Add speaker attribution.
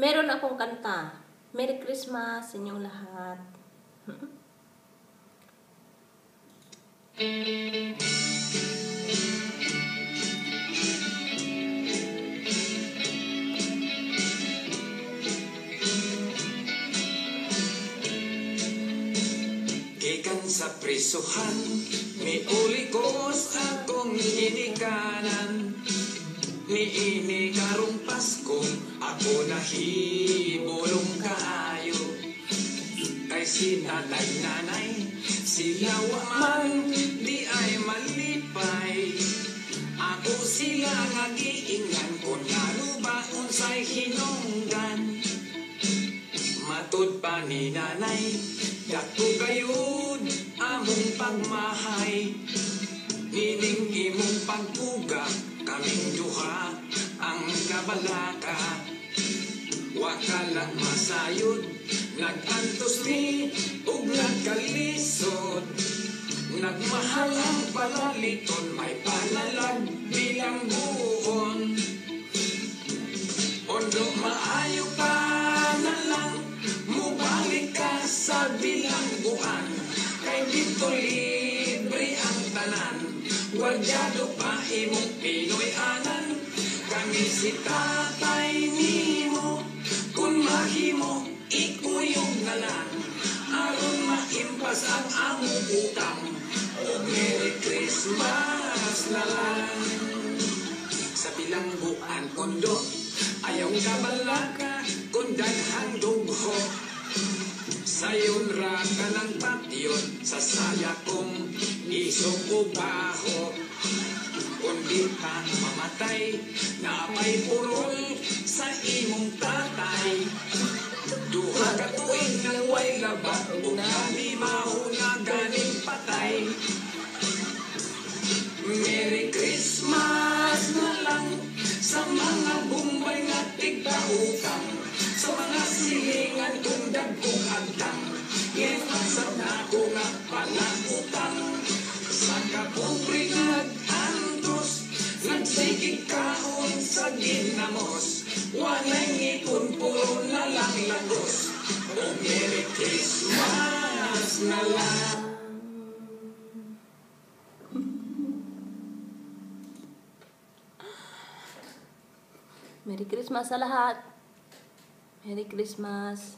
Speaker 1: Meron akong kanta. Merry Christmas sa inyong lahat.
Speaker 2: Gikan sa prisuhan, may ulikos akong ginikanan. Niini karong Pasko, ako nahibulong kaayo. Kay sinatay nanay, sila waman, di ay malipay. Ako sila nga giingan, kung ano ba unsay hinungdan. Matud pa ni nanay, dako gayud among pagmahay. Nining imong pagpuga, kaming duha ang kabalaka. Wakala masayod, nagantos ni ug nagkalisod. Nagmahal ang palaliton, may panalag bilang buon. Ondo maayo pa na lang, mubalik ka sa bilangguan. Kay dito libre ang tanan, wadyado pa imong Pinoy anan. Kami si tatay nimo, kung mahimo ikuyog na lang. Aron maimpas ang among utang, o Merry Christmas na lang. Sa bilangguan kondo, ayaw kabalaka, kung daghang dugho. Sayon ra ka ng patyon, sa saya kong isong ubaho. Kung di ka mamatay, napay purol sa imong tatay. Duha ka tuig nang way laba, kung kami mahuna ganing patay. Merry Christmas na lang sa mga bumbay nga tigdautang, sa mga silingan kung dagkong agtang. Ipansap na ko nga panagutang, sa kapobre nag-antos, nagsigig kahon sa ginamos. Walay ngipon, puro na lang lagos, o Merry Christmas na lang.
Speaker 1: Merry Christmas sa lahat. Merry Christmas.